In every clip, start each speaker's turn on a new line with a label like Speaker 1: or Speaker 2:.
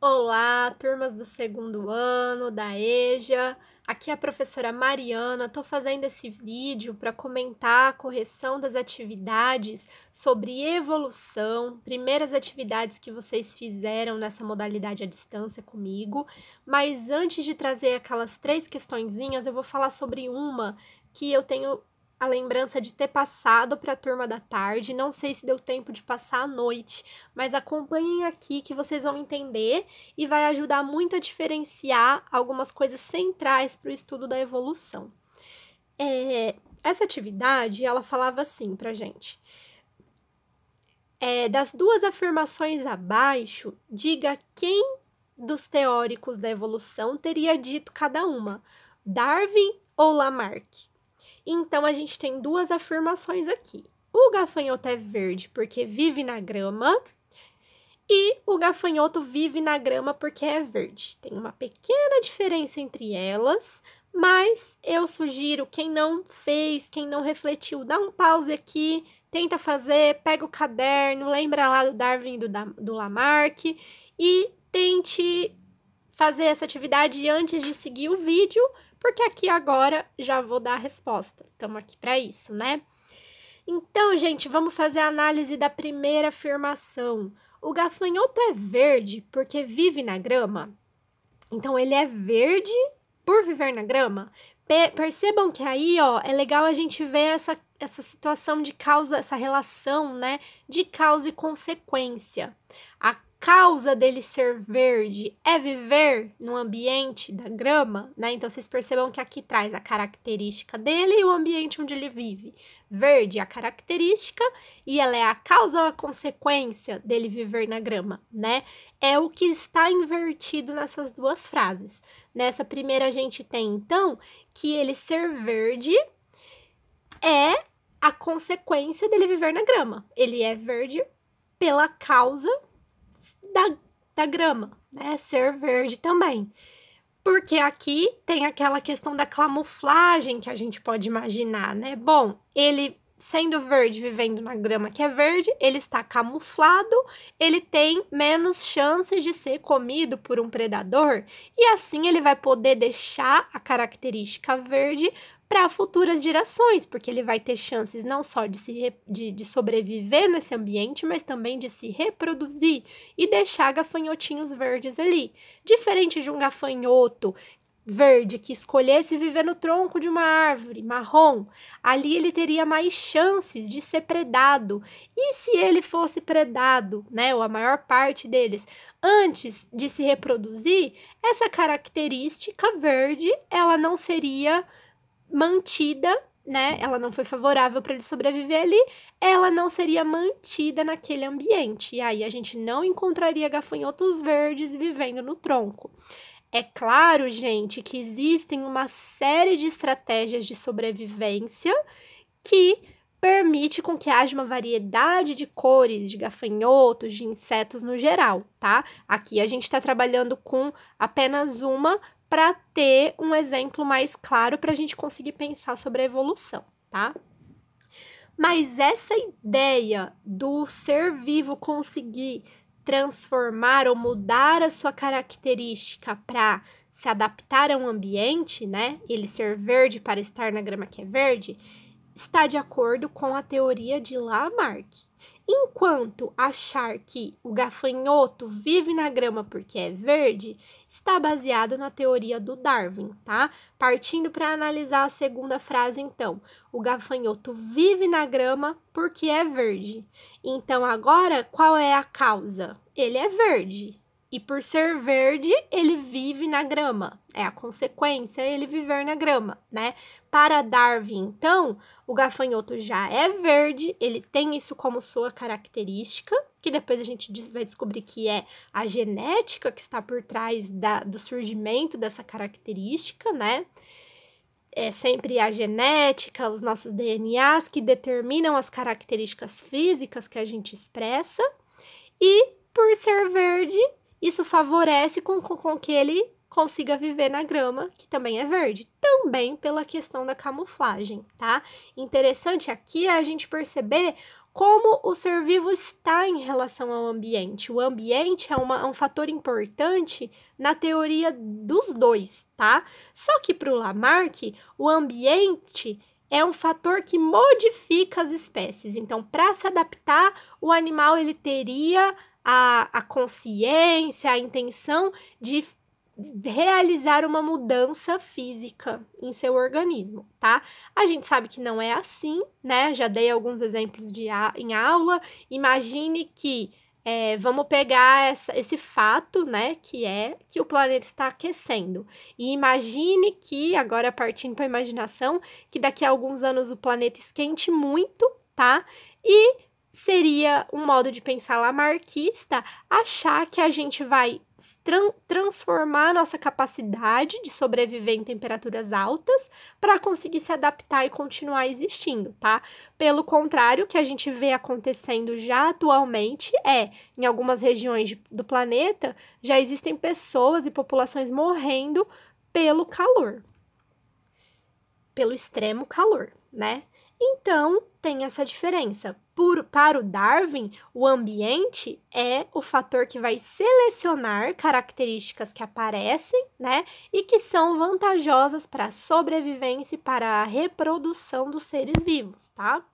Speaker 1: Olá, turmas do segundo ano da EJA. Aqui é a professora Mariana. Estou fazendo esse vídeo para comentar a correção das atividades sobre evolução, primeiras atividades que vocês fizeram nessa modalidade à distância comigo. Mas antes de trazer aquelas 3 questõezinhas, eu vou falar sobre uma que eu tenho a lembrança de ter passado para a turma da tarde. Não sei se deu tempo de passar à noite, mas acompanhem aqui que vocês vão entender e vai ajudar muito a diferenciar algumas coisas centrais para o estudo da evolução. Essa atividade, ela falava assim pra gente. Das 2 afirmações abaixo, diga quem dos teóricos da evolução teria dito cada uma, Darwin ou Lamarck. Então, a gente tem 2 afirmações aqui. O gafanhoto é verde porque vive na grama e o gafanhoto vive na grama porque é verde. Tem uma pequena diferença entre elas, mas eu sugiro quem não fez, quem não refletiu, dá um pause aqui, tenta fazer, pega o caderno, lembra lá do Darwin e do Lamarck e tente fazer essa atividade antes de seguir o vídeo, porque aqui agora já vou dar a resposta. Estamos aqui para isso, né? Então, gente, vamos fazer a análise da primeira afirmação. O gafanhoto é verde porque vive na grama? Então, ele é verde por viver na grama? Percebam que aí, ó, é legal a gente ver essa situação de causa, essa relação, né, de causa e consequência. A causa dele ser verde é viver no ambiente da grama, né? Então, vocês percebam que aqui traz a característica dele e o ambiente onde ele vive. Verde é a característica e ela é a causa ou a consequência dele viver na grama, né? É o que está invertido nessas 2 frases. Nessa primeira, a gente tem, então, que ele ser verde é a consequência dele viver na grama. Ele é verde pela causa da grama, né? Ser verde também. Porque aqui tem aquela questão da camuflagem que a gente pode imaginar, né? Bom, ele sendo verde, vivendo na grama que é verde, ele está camuflado, ele tem menos chances de ser comido por um predador e assim ele vai poder deixar a característica verde para futuras gerações, porque ele vai ter chances não só de sobreviver nesse ambiente, mas também de se reproduzir e deixar gafanhotinhos verdes ali. Diferente de um gafanhoto verde que escolhesse viver no tronco de uma árvore marrom, ali ele teria mais chances de ser predado. E se ele fosse predado, né, ou a maior parte deles, antes de se reproduzir, essa característica verde, ela não seria mantida, né? Ela não foi favorável para ele sobreviver ali, ela não seria mantida naquele ambiente. E aí a gente não encontraria gafanhotos verdes vivendo no tronco. É claro, gente, que existem uma série de estratégias de sobrevivência que permite com que haja uma variedade de cores de gafanhotos, de insetos no geral, tá? Aqui a gente está trabalhando com apenas uma para ter um exemplo mais claro para a gente conseguir pensar sobre a evolução, tá? Mas essa ideia do ser vivo conseguir transformar ou mudar a sua característica para se adaptar a um ambiente, né? Ele ser verde para estar na grama que é verde, está de acordo com a teoria de Lamarck. Enquanto achar que o gafanhoto vive na grama porque é verde, está baseado na teoria do Darwin, tá? Partindo para analisar a segunda frase, então. O gafanhoto vive na grama porque é verde. Então, agora, qual é a causa? Ele é verde. E por ser verde, ele vive na grama. É a consequência ele viver na grama, né? Para Darwin, então, o gafanhoto já é verde, ele tem isso como sua característica, que depois a gente vai descobrir que é a genética que está por trás do surgimento dessa característica, né? É sempre a genética, os nossos DNAs que determinam as características físicas que a gente expressa. E por ser verde, isso favorece com que ele consiga viver na grama, que também é verde, também pela questão da camuflagem, tá? Interessante aqui é a gente perceber como o ser vivo está em relação ao ambiente. O ambiente é um fator importante na teoria dos dois, tá? Só que para o Lamarck, o ambiente é um fator que modifica as espécies. Então, para se adaptar, o animal ele teria a consciência, a intenção de realizar uma mudança física em seu organismo, tá? A gente sabe que não é assim, né? Já dei alguns exemplos em aula. Imagine que, vamos pegar esse fato, né? Que é que o planeta está aquecendo. E imagine que, agora partindo para a imaginação, que daqui a alguns anos o planeta esquente muito, tá? E seria um modo de pensar lamarquista achar que a gente vai transformar nossa capacidade de sobreviver em temperaturas altas para conseguir se adaptar e continuar existindo, tá? Pelo contrário, o que a gente vê acontecendo já atualmente em algumas regiões do planeta, já existem pessoas e populações morrendo pelo calor, pelo extremo calor, né? Então, tem essa diferença. Para o Darwin, o ambiente é o fator que vai selecionar características que aparecem, né? E que são vantajosas para a sobrevivência e para a reprodução dos seres vivos, tá?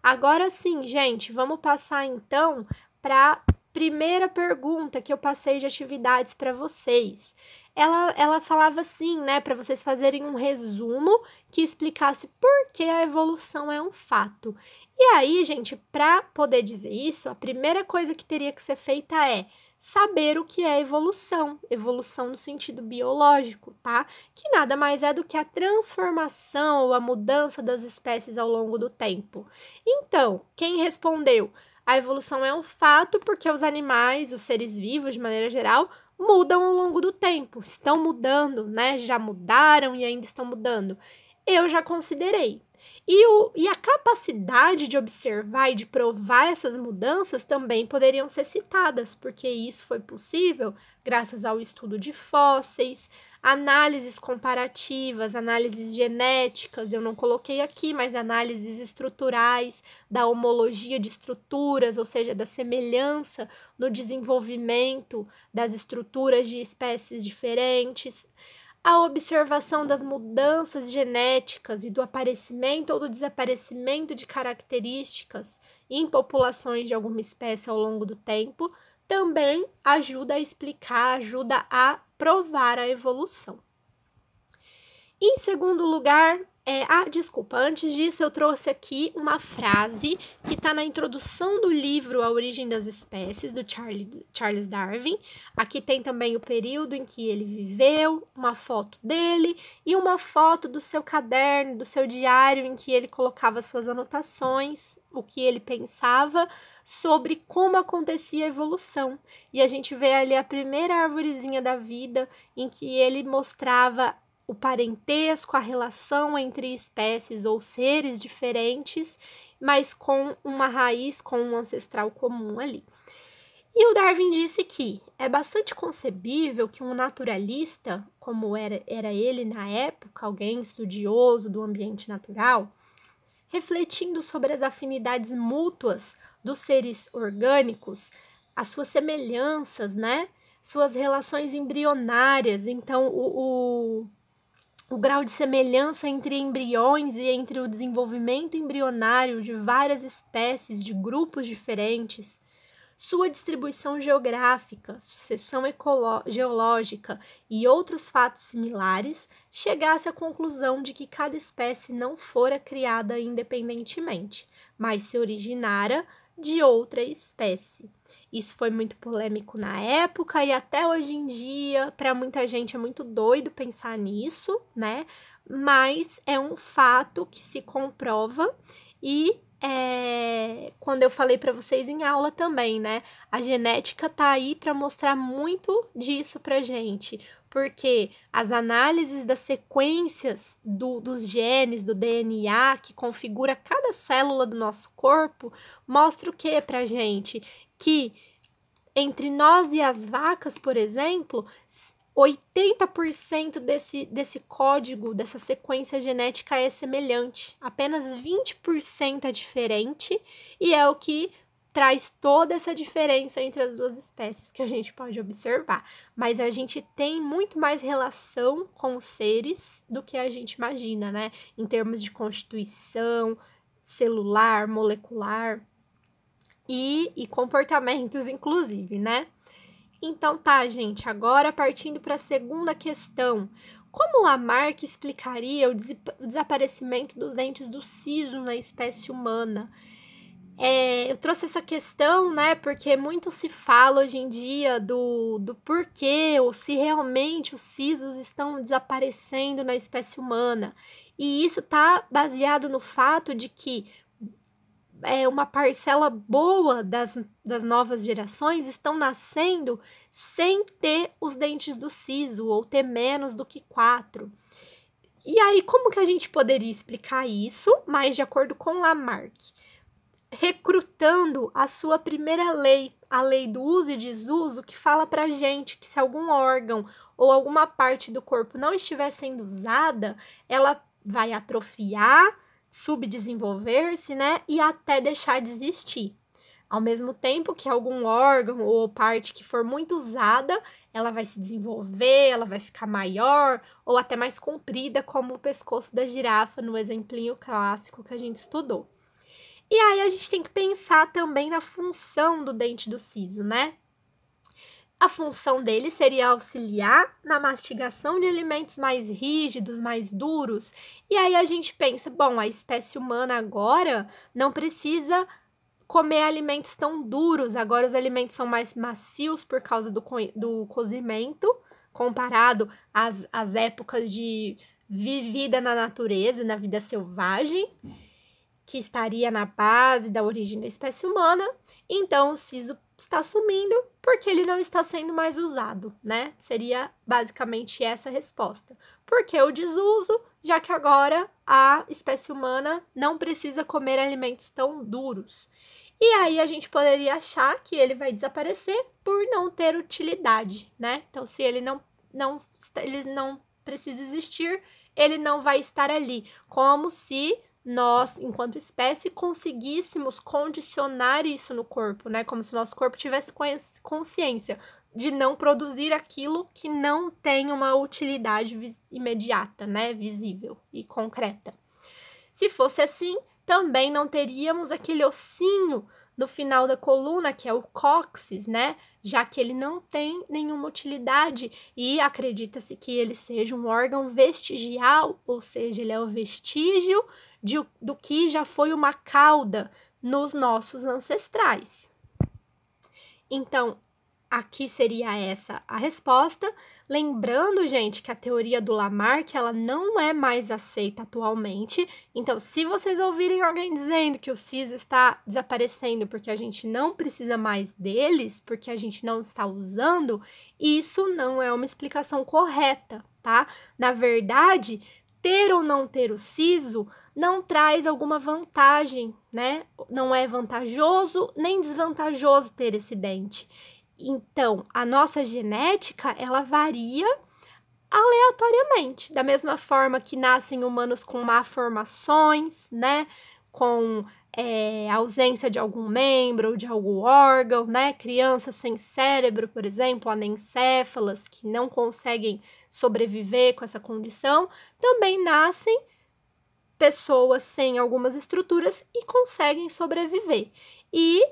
Speaker 1: Agora sim, gente, vamos passar então para a primeira pergunta que eu passei de atividades para vocês. Ela falava assim, né, para vocês fazerem um resumo que explicasse por que a evolução é um fato. E aí, gente, para poder dizer isso, a primeira coisa que teria que ser feita é saber o que é evolução. Evolução no sentido biológico, tá? Que nada mais é do que a transformação ou a mudança das espécies ao longo do tempo. Então, quem respondeu? A evolução é um fato porque os animais, os seres vivos, de maneira geral, mudam ao longo do tempo, estão mudando, né? Já mudaram e ainda estão mudando. Eu já considerei. E a capacidade de observar e de provar essas mudanças também poderiam ser citadas, porque isso foi possível graças ao estudo de fósseis, análises comparativas, análises genéticas, eu não coloquei aqui, mas análises estruturais, da homologia de estruturas, ou seja, da semelhança no desenvolvimento das estruturas de espécies diferentes, a observação das mudanças genéticas e do aparecimento ou do desaparecimento de características em populações de alguma espécie ao longo do tempo também ajuda a explicar, ajuda a provar a evolução. Em segundo lugar, antes disso eu trouxe aqui uma frase que está na introdução do livro A Origem das Espécies, do Charles Darwin. Aqui tem também o período em que ele viveu, uma foto dele e uma foto do seu caderno, do seu diário, em que ele colocava suas anotações, o que ele pensava sobre como acontecia a evolução. E a gente vê ali a primeira arvorezinha da vida, em que ele mostrava o parentesco, a relação entre espécies ou seres diferentes, mas com uma raiz, com um ancestral comum ali. E o Darwin disse que é bastante concebível que um naturalista, como era ele na época, alguém estudioso do ambiente natural, refletindo sobre as afinidades mútuas dos seres orgânicos, as suas semelhanças, né? Suas relações embrionárias, então o grau de semelhança entre embriões e entre o desenvolvimento embrionário de várias espécies de grupos diferentes, sua distribuição geográfica, sucessão geológica e outros fatos similares, chegasse à conclusão de que cada espécie não fora criada independentemente, mas se originara de outra espécie. Isso foi muito polêmico na época e até hoje em dia, para muita gente é muito doido pensar nisso, né? Mas é um fato que se comprova e quando eu falei para vocês em aula também, né? A genética tá aí para mostrar muito disso pra gente, porque as análises das sequências dos genes, do DNA, que configura cada célula do nosso corpo, mostra o que pra gente? Que entre nós e as vacas, por exemplo, 80% desse código, dessa sequência genética é semelhante. Apenas 20% é diferente e é o que traz toda essa diferença entre as duas espécies que a gente pode observar. Mas a gente tem muito mais relação com os seres do que a gente imagina, né? Em termos de constituição, celular, molecular e comportamentos, inclusive, né? Então tá, gente, agora partindo para a segunda questão. Como Lamarck explicaria o desaparecimento dos dentes do siso na espécie humana? Eu trouxe essa questão, né, porque muito se fala hoje em dia do porquê, ou se realmente os sisos estão desaparecendo na espécie humana. E isso está baseado no fato de que uma parcela boa das novas gerações estão nascendo sem ter os dentes do siso, ou ter menos do que 4. E aí, como que a gente poderia explicar isso, mas de acordo com Lamarck? Recrutando a sua primeira lei, a lei do uso e desuso, que fala pra gente que se algum órgão ou alguma parte do corpo não estiver sendo usada, ela vai atrofiar, subdesenvolver-se, né, e até deixar de existir. Ao mesmo tempo que algum órgão ou parte que for muito usada, ela vai se desenvolver, ela vai ficar maior ou até mais comprida, como o pescoço da girafa no exemplinho clássico que a gente estudou. E aí a gente tem que pensar também na função do dente do siso, né? A função dele seria auxiliar na mastigação de alimentos mais rígidos, mais duros. E aí a gente pensa, bom, a espécie humana agora não precisa comer alimentos tão duros, agora os alimentos são mais macios por causa do cozimento, comparado às épocas de vivida na natureza, na vida selvagem, que estaria na base da origem da espécie humana. Então o siso está sumindo porque ele não está sendo mais usado, né? Seria basicamente essa a resposta. Porque o desuso, já que agora a espécie humana não precisa comer alimentos tão duros. E aí a gente poderia achar que ele vai desaparecer por não ter utilidade, né? Então, se ele não precisa existir, ele não vai estar ali. Como se nós, enquanto espécie, conseguíssemos condicionar isso no corpo, né? Como se o nosso corpo tivesse consciência de não produzir aquilo que não tem uma utilidade imediata, né? Visível e concreta. Se fosse assim, também não teríamos aquele ossinho no final da coluna, que é o cóccix, né? Já que ele não tem nenhuma utilidade e acredita-se que ele seja um órgão vestigial, ou seja, ele é o vestígio do que já foi uma cauda nos nossos ancestrais. Então, aqui seria essa a resposta. Lembrando, gente, que a teoria do Lamarck, ela não é mais aceita atualmente. Então, se vocês ouvirem alguém dizendo que o siso está desaparecendo porque a gente não precisa mais deles, porque a gente não está usando, isso não é uma explicação correta, tá? Na verdade, ter ou não ter o siso não traz alguma vantagem, né? Não é vantajoso nem desvantajoso ter esse dente. Então, a nossa genética, ela varia aleatoriamente, da mesma forma que nascem humanos com malformações, né? Com ausência de algum membro ou de algum órgão, né? Crianças sem cérebro, por exemplo, anencéfalas, que não conseguem sobreviver com essa condição, também nascem pessoas sem algumas estruturas e conseguem sobreviver. E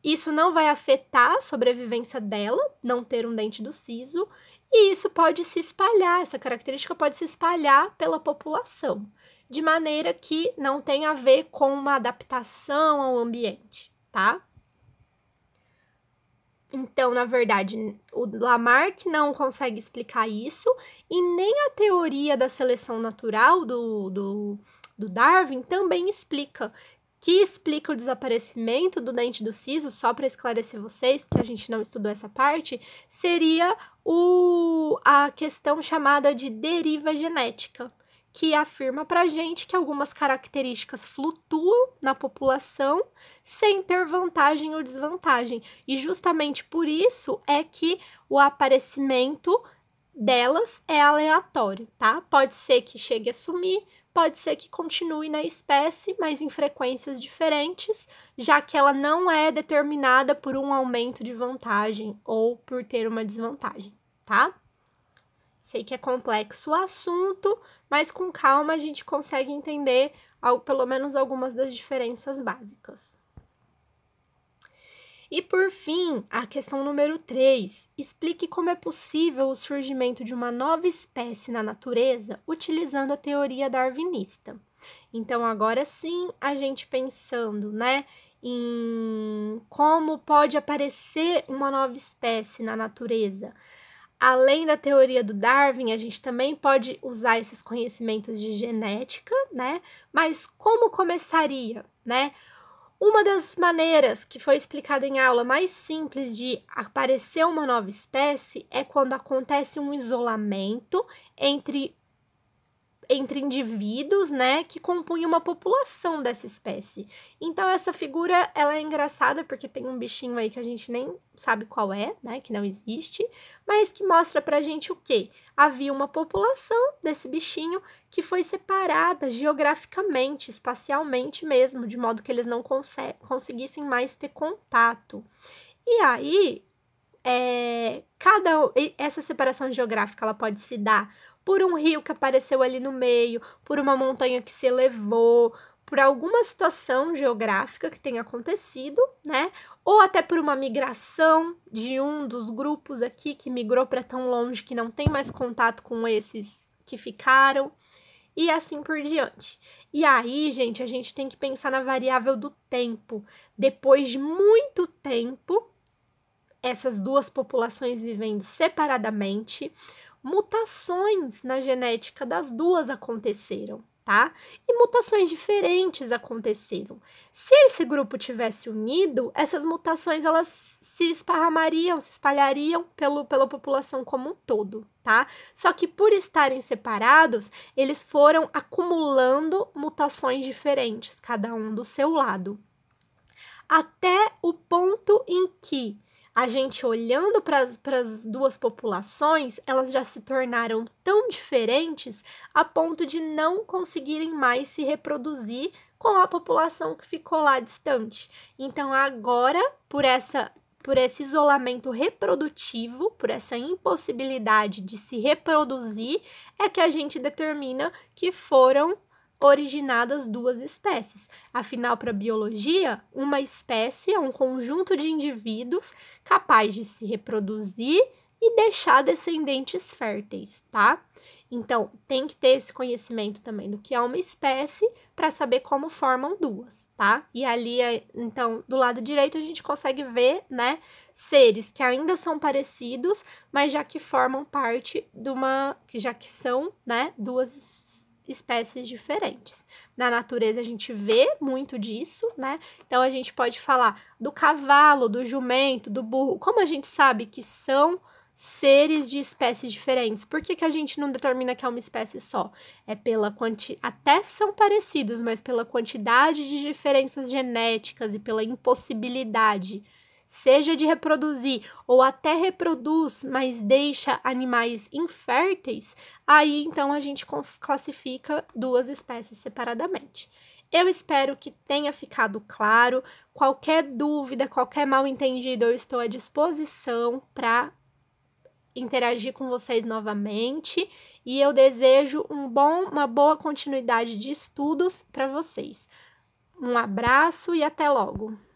Speaker 1: isso não vai afetar a sobrevivência dela, não ter um dente do siso, e isso pode se espalhar, essa característica pode se espalhar pela população, de maneira que não tem a ver com uma adaptação ao ambiente, tá? Então, na verdade, o Lamarck não consegue explicar isso, e nem a teoria da seleção natural do Darwin também explica. Que explica o desaparecimento do dente do siso, só para esclarecer vocês, que a gente não estudou essa parte, seria a questão chamada de deriva genética, que afirma pra gente que algumas características flutuam na população sem ter vantagem ou desvantagem. E justamente por isso é que o aparecimento delas é aleatório, tá? Pode ser que chegue a sumir, pode ser que continue na espécie, mas em frequências diferentes, já que ela não é determinada por um aumento de vantagem ou por ter uma desvantagem, tá? Sei que é complexo o assunto, mas com calma a gente consegue entender pelo menos algumas das diferenças básicas. E por fim, a questão número 3, explique como é possível o surgimento de uma nova espécie na natureza utilizando a teoria darwinista. Então, agora sim, a gente pensando, né, em como pode aparecer uma nova espécie na natureza. Além da teoria do Darwin, a gente também pode usar esses conhecimentos de genética, né? Mas como começaria, né? Uma das maneiras que foi explicada em aula mais simples de aparecer uma nova espécie é quando acontece um isolamento entre indivíduos, né, que compunham uma população dessa espécie. Então, essa figura, ela é engraçada porque tem um bichinho aí que a gente nem sabe qual é, né, que não existe, mas que mostra pra gente o quê? Havia uma população desse bichinho que foi separada geograficamente, espacialmente mesmo, de modo que eles não conseguissem mais ter contato. E aí, essa separação geográfica, ela pode se dar por um rio que apareceu ali no meio, por uma montanha que se elevou, por alguma situação geográfica que tenha acontecido, né? Ou até por uma migração de um dos grupos aqui que migrou para tão longe que não tem mais contato com esses que ficaram, e assim por diante. E aí, gente, a gente tem que pensar na variável do tempo. Depois de muito tempo, essas duas populações vivendo separadamente, mutações na genética das duas aconteceram, tá? E mutações diferentes aconteceram. Se esse grupo tivesse unido, essas mutações elas se esparramariam, se espalhariam pela população como um todo, tá? Só que por estarem separados, eles foram acumulando mutações diferentes, cada um do seu lado. Até o ponto em que a gente olhando para as duas populações, elas já se tornaram tão diferentes a ponto de não conseguirem mais se reproduzir com a população que ficou lá distante. Então, agora, por esse isolamento reprodutivo, por essa impossibilidade de se reproduzir, é que a gente determina que foram originadas duas espécies. Afinal, para a biologia, uma espécie é um conjunto de indivíduos capaz de se reproduzir e deixar descendentes férteis, tá? Então, tem que ter esse conhecimento também do que é uma espécie para saber como formam duas, tá? E ali, então, do lado direito a gente consegue ver, né, seres que ainda são parecidos, mas já que formam parte já que são, né, duas espécies diferentes. Na natureza a gente vê muito disso, né? Então a gente pode falar do cavalo, do jumento, do burro. Como a gente sabe que são seres de espécies diferentes, por que a gente não determina que é uma espécie só? É pela até são parecidos, mas pela quantidade de diferenças genéticas e pela impossibilidade, seja de reproduzir ou até reproduz, mas deixa animais inférteis, aí então a gente classifica duas espécies separadamente. Eu espero que tenha ficado claro. Qualquer dúvida, qualquer mal-entendido, eu estou à disposição para interagir com vocês novamente e eu desejo uma boa continuidade de estudos para vocês. Um abraço e até logo!